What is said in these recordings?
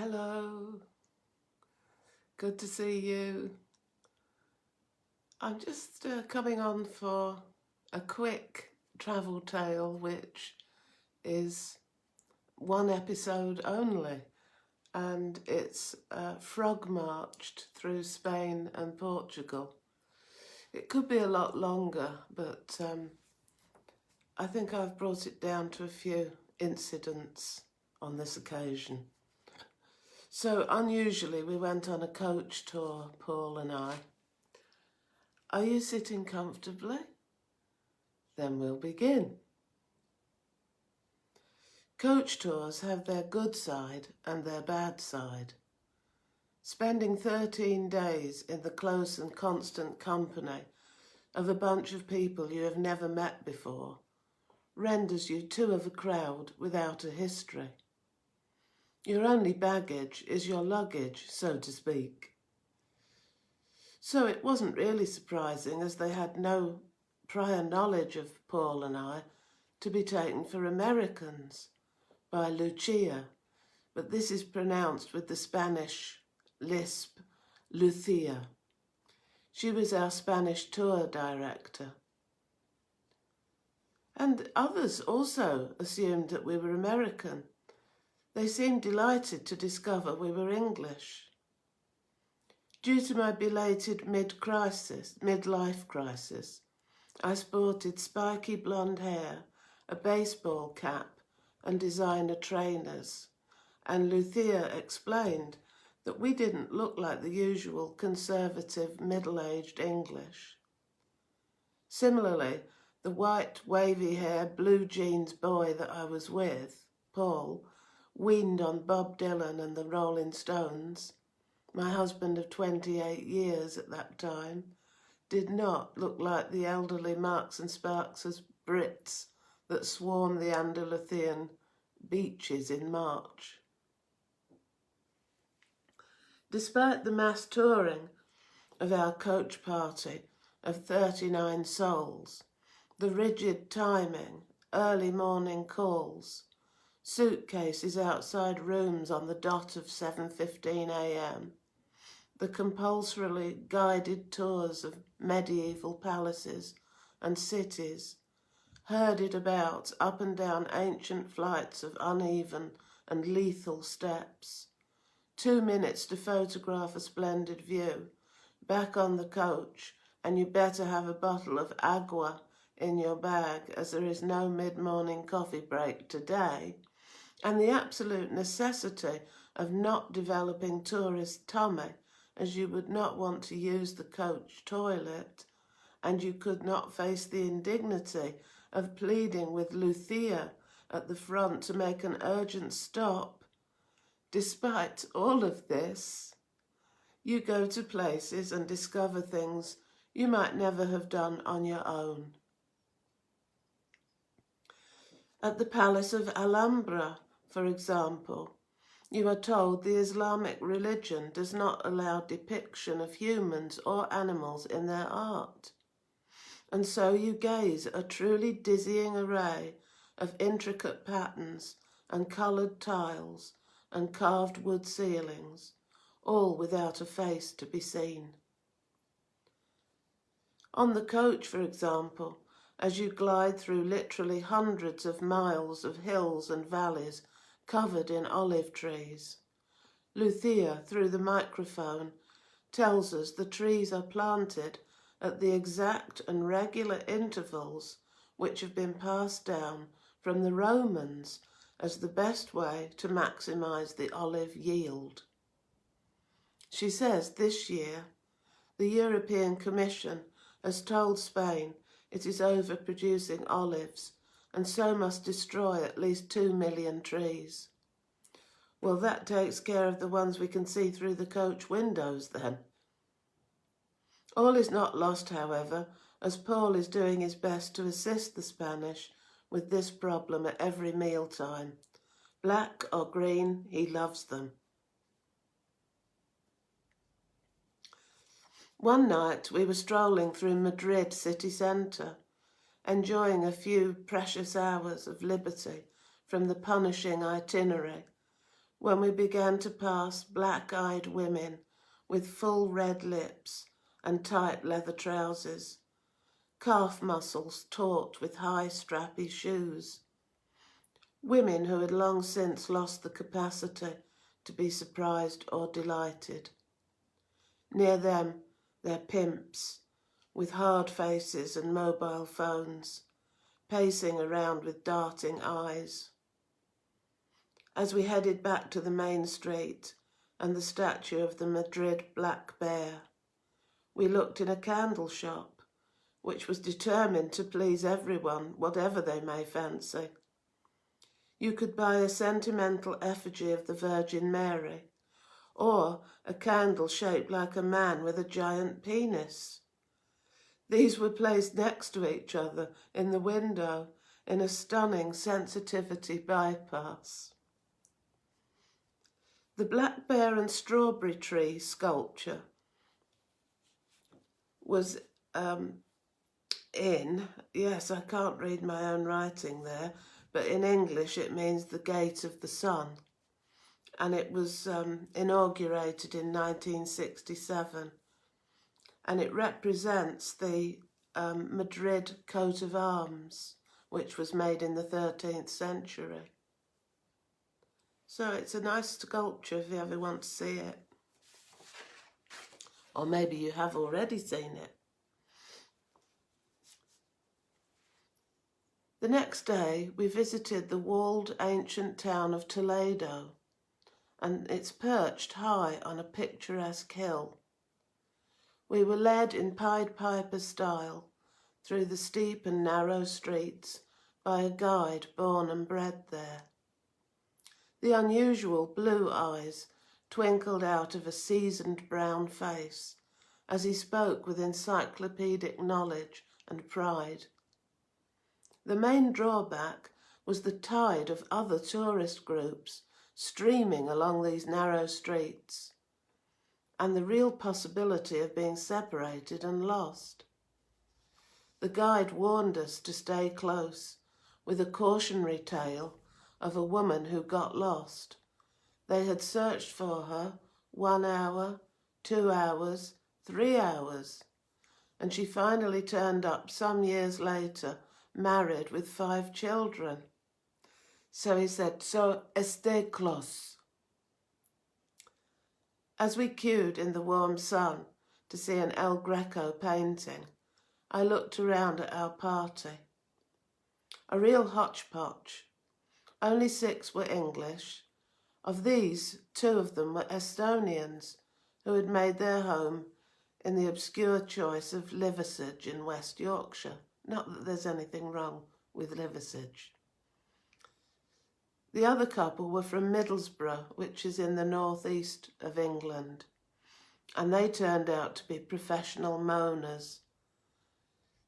Hello, good to see you. I'm just coming on for a quick travel tale, which is one episode only, and it's Frogmarched through Spain and Portugal. It could be a lot longer, but I think I've brought it down to a few incidents on this occasion. So unusually, we went on a coach tour, Paul and I. Are you sitting comfortably? Then we'll begin. Coach tours have their good side and their bad side. Spending 13 days in the close and constant company of a bunch of people you have never met before renders you two of a crowd without a history. Your only baggage is your luggage, so to speak. So it wasn't really surprising, as they had no prior knowledge of Paul and I, to be taken for Americans by Lucia, but this is pronounced with the Spanish lisp, Lucia. She was our Spanish tour director. And others also assumed that we were American. They seemed delighted to discover we were English. Due to my belated midlife crisis, I sported spiky blonde hair, a baseball cap, and designer trainers, and Lucia explained that we didn't look like the usual conservative middle-aged English. Similarly, the white, wavy-haired, blue jeans boy that I was with, Paul, weaned on Bob Dylan and the Rolling Stones, my husband of 28 years at that time, did not look like the elderly Marks and Sparks Brits that swarm the Andalusian beaches in March. Despite the mass touring of our coach party of 39 souls, the rigid timing, early morning calls, suitcases outside rooms on the dot of 7:15 a.m., the compulsorily guided tours of medieval palaces and cities, herded about up and down ancient flights of uneven and lethal steps, 2 minutes to photograph a splendid view, back on the coach, and you better have a bottle of agua in your bag, as there is no mid-morning coffee break today, and the absolute necessity of not developing tourist tummy, as you would not want to use the coach toilet, and you could not face the indignity of pleading with Lucia at the front to make an urgent stop. Despite all of this, you go to places and discover things you might never have done on your own. At the Palace of Alhambra, for example, you are told the Islamic religion does not allow depiction of humans or animals in their art. And so you gaze at a truly dizzying array of intricate patterns and coloured tiles and carved wood ceilings, all without a face to be seen. On the coach, for example, as you glide through literally hundreds of miles of hills and valleys covered in olive trees, Lucia, through the microphone, tells us the trees are planted at the exact and regular intervals which have been passed down from the Romans as the best way to maximise the olive yield. She says this year the European Commission has told Spain it is overproducing olives and so must destroy at least 2 million trees. Well, that takes care of the ones we can see through the coach windows then. All is not lost, however, as Paul is doing his best to assist the Spanish with this problem at every mealtime. Black or green, he loves them. One night we were strolling through Madrid city centre, enjoying a few precious hours of liberty from the punishing itinerary, when we began to pass black-eyed women with full red lips and tight leather trousers, calf muscles taut with high strappy shoes, women who had long since lost the capacity to be surprised or delighted. Near them, their pimps, with hard faces and mobile phones, pacing around with darting eyes. As we headed back to the main street and the statue of the Madrid Black Bear, we looked in a candle shop, which was determined to please everyone, whatever they may fancy. You could buy a sentimental effigy of the Virgin Mary, or a candle shaped like a man with a giant penis. These were placed next to each other in the window in a stunning sensitivity bypass. The Black Bear and Strawberry Tree sculpture was yes, I can't read my own writing there, but in English it means the Gate of the Sun. And it was inaugurated in 1967. And it represents the Madrid coat of arms, which was made in the 13th century. So it's a nice sculpture if you ever want to see it. Or maybe you have already seen it. The next day, we visited the walled ancient town of Toledo, and it's perched high on a picturesque hill. We were led in Pied Piper style through the steep and narrow streets by a guide born and bred there. The unusual blue eyes twinkled out of a seasoned brown face as he spoke with encyclopedic knowledge and pride. The main drawback was the tide of other tourist groups streaming along these narrow streets, and the real possibility of being separated and lost. The guide warned us to stay close, with a cautionary tale of a woman who got lost. They had searched for her 1 hour, 2 hours, 3 hours, and she finally turned up some years later, married with 5 children. So he said, "So esté close." As we queued in the warm sun to see an El Greco painting, I looked around at our party. A real hodgepodge. Only 6 were English. Of these, 2 of them were Estonians who had made their home in the obscure choice of Liversedge in West Yorkshire. Not that there's anything wrong with Liversedge. The other couple were from Middlesbrough, which is in the northeast of England, and they turned out to be professional moaners.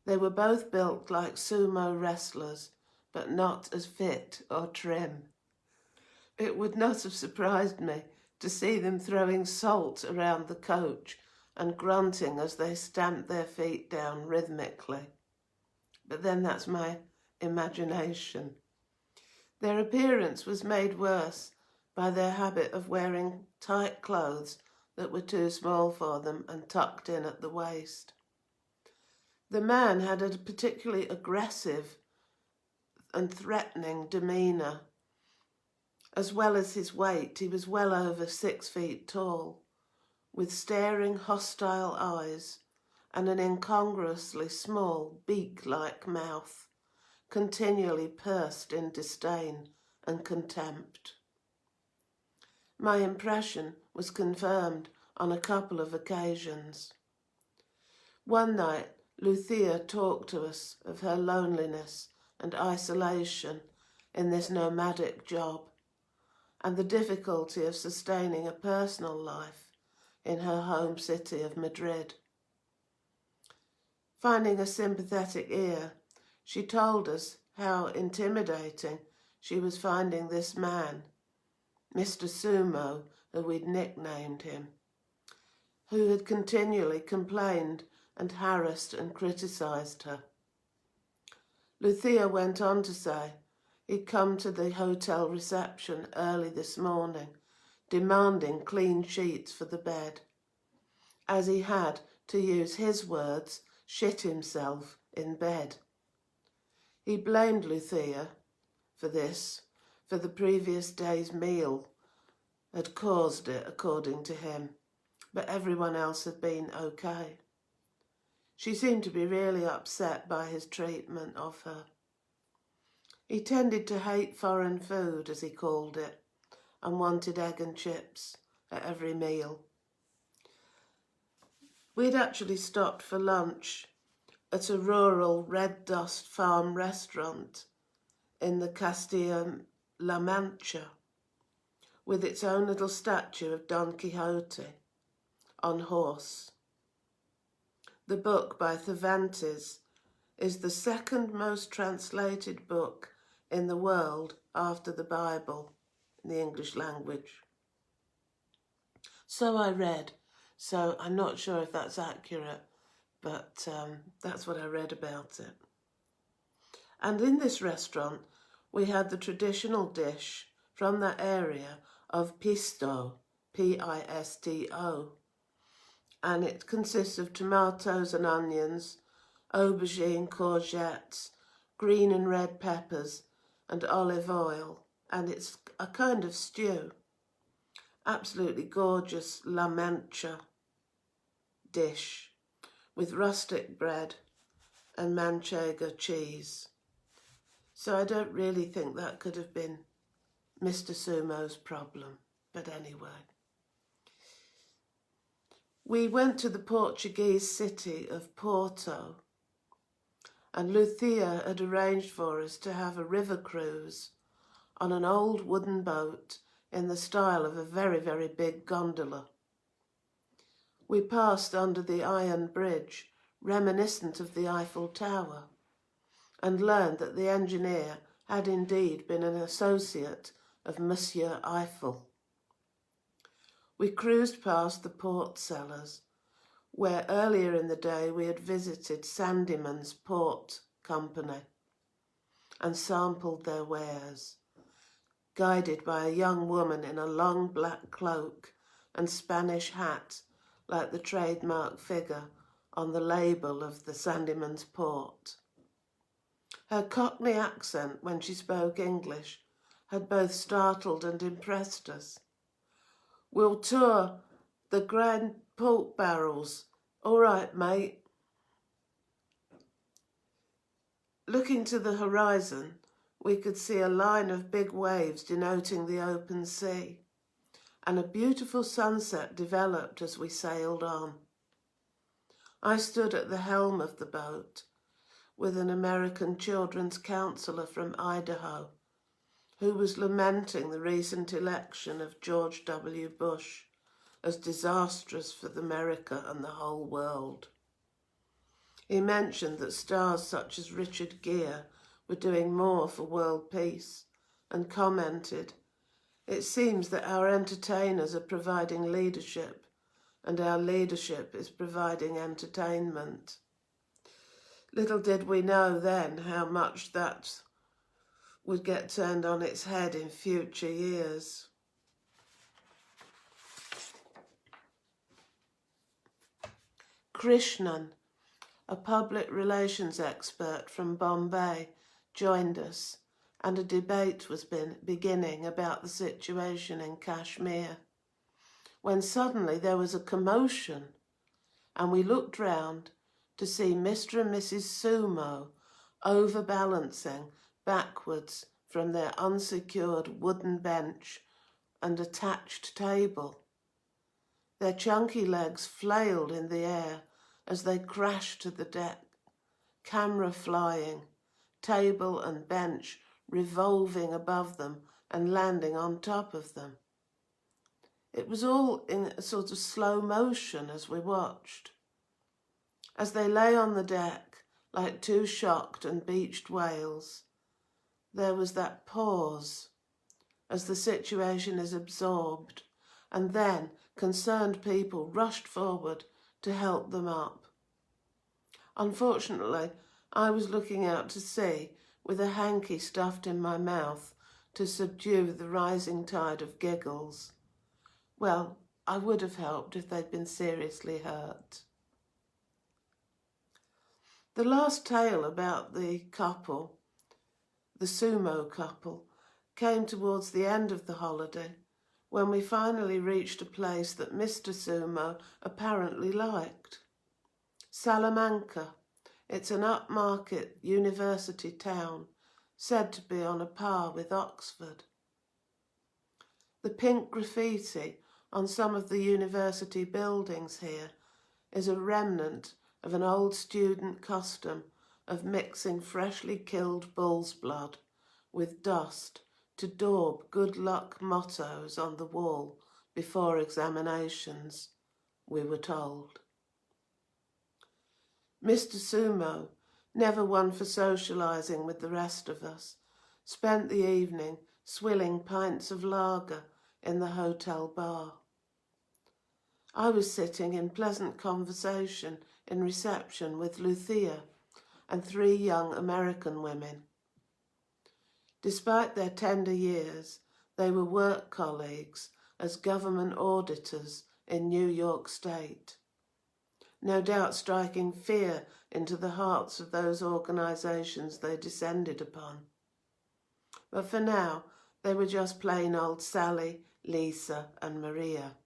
They were both built like sumo wrestlers, but not as fit or trim. It would not have surprised me to see them throwing salt around the coach and grunting as they stamped their feet down rhythmically. But then that's my imagination. Their appearance was made worse by their habit of wearing tight clothes that were too small for them and tucked in at the waist. The man had a particularly aggressive and threatening demeanour. As well as his weight, he was well over 6 feet tall, with staring hostile eyes and an incongruously small beak-like mouth, continually pursed in disdain and contempt. My impression was confirmed on a couple of occasions. One night, Lucia talked to us of her loneliness and isolation in this nomadic job, and the difficulty of sustaining a personal life in her home city of Madrid. Finding a sympathetic ear, she told us how intimidating she was finding this man, Mr. Sumo, who we'd nicknamed him, who had continually complained and harassed and criticised her. Lucia went on to say he'd come to the hotel reception early this morning demanding clean sheets for the bed, as he had, to use his words, shit himself in bed. He blamed Lucia for this, for the previous day's meal had caused it, according to him, but everyone else had been okay. She seemed to be really upset by his treatment of her. He tended to hate foreign food, as he called it, and wanted egg and chips at every meal. We'd actually stopped for lunch at a rural red dust farm restaurant in the Castilla-La Mancha, with its own little statue of Don Quixote on horse. The book by Cervantes is the second most translated book in the world after the Bible in the English language. So I read, so I'm not sure if that's accurate, but that's what I read about it. And in this restaurant, we had the traditional dish from that area of pisto, P-I-S-T-O, and it consists of tomatoes and onions, aubergine, courgettes, green and red peppers, and olive oil, and it's a kind of stew. Absolutely gorgeous La Mancha dish with rustic bread and manchego cheese. So I don't really think that could have been Mr. Sumo's problem, but anyway. We went to the Portuguese city of Porto, and Lucia had arranged for us to have a river cruise on an old wooden boat in the style of a very, very big gondola. We passed under the iron bridge, reminiscent of the Eiffel Tower, and learned that the engineer had indeed been an associate of Monsieur Eiffel. We cruised past the port cellars, where earlier in the day we had visited Sandeman's Port Company and sampled their wares, guided by a young woman in a long black cloak and Spanish hat like the trademark figure on the label of the Sandeman's Port. Her Cockney accent when she spoke English had both startled and impressed us. "We'll tour the Grand Pork Barrels. All right, mate." Looking to the horizon, we could see a line of big waves denoting the open sea, and a beautiful sunset developed as we sailed on. I stood at the helm of the boat with an American children's counselor from Idaho, who was lamenting the recent election of George W. Bush as disastrous for America and the whole world. He mentioned that stars such as Richard Gere were doing more for world peace and commented, "It seems that our entertainers are providing leadership and our leadership is providing entertainment." Little did we know then how much that would get turned on its head in future years. Krishnan, a public relations expert from Bombay, joined us, and a debate was beginning about the situation in Kashmir, when suddenly there was a commotion, and we looked round to see Mr. and Mrs. Sumo overbalancing backwards from their unsecured wooden bench and attached table. Their chunky legs flailed in the air as they crashed to the deck, camera flying, table and bench revolving above them and landing on top of them. It was all in a sort of slow motion as we watched. As they lay on the deck like two shocked and beached whales, there was that pause as the situation is absorbed, and then concerned people rushed forward to help them up. Unfortunately, I was looking out to sea with a hanky stuffed in my mouth to subdue the rising tide of giggles, Well, I would have helped if they'd been seriously hurt. The last tale about the couple, the sumo couple, came towards the end of the holiday, when we finally reached a place that Mr. Sumo apparently liked. Salamanca. It's an upmarket university town, said to be on a par with Oxford. The pink graffiti on some of the university buildings here is a remnant of an old student custom of mixing freshly killed bull's blood with dust to daub good luck mottos on the wall before examinations, we were told. Mr. Sumo, never one for socialising with the rest of us, spent the evening swilling pints of lager in the hotel bar. I was sitting in pleasant conversation in reception with Lucia and 3 young American women. Despite their tender years, they were work colleagues as government auditors in New York State, no doubt striking fear into the hearts of those organisations they descended upon. But for now, they were just plain old Sally, Lisa and Maria.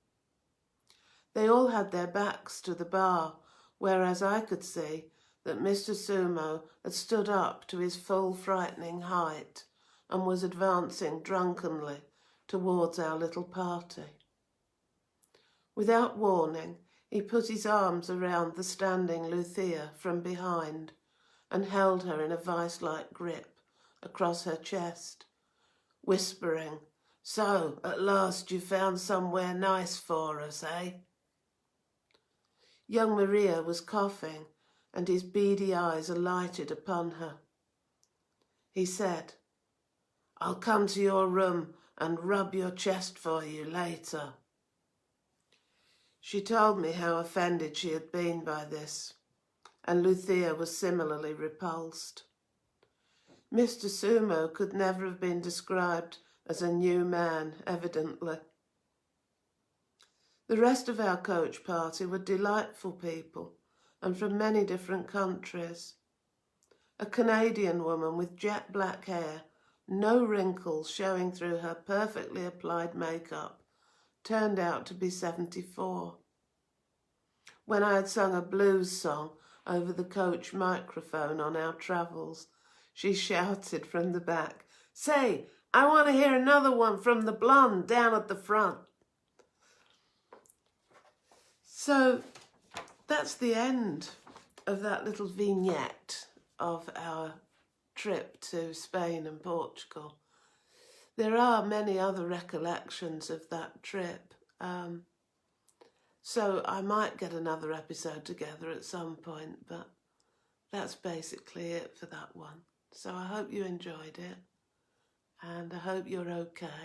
They all had their backs to the bar, whereas I could see that Mr. Sumo had stood up to his full frightening height and was advancing drunkenly towards our little party. Without warning, he put his arms around the standing Lucia from behind and held her in a vice-like grip across her chest, whispering, "So, at last you found somewhere nice for us, eh?" Young Maria was coughing, and his beady eyes alighted upon her. He said, "I'll come to your room and rub your chest for you later." She told me how offended she had been by this, and Lucia was similarly repulsed. Mr. Sumo could never have been described as a new man, evidently. The rest of our coach party were delightful people, and from many different countries. A Canadian woman with jet black hair, no wrinkles showing through her perfectly applied makeup, turned out to be 74. When I had sung a blues song over the coach microphone on our travels, she shouted from the back, "Say, I want to hear another one from the blonde down at the front." So that's the end of that little vignette of our trip to Spain and Portugal. There are many other recollections of that trip, so I might get another episode together at some point, but that's basically it for that one. So I hope you enjoyed it, and I hope you're okay.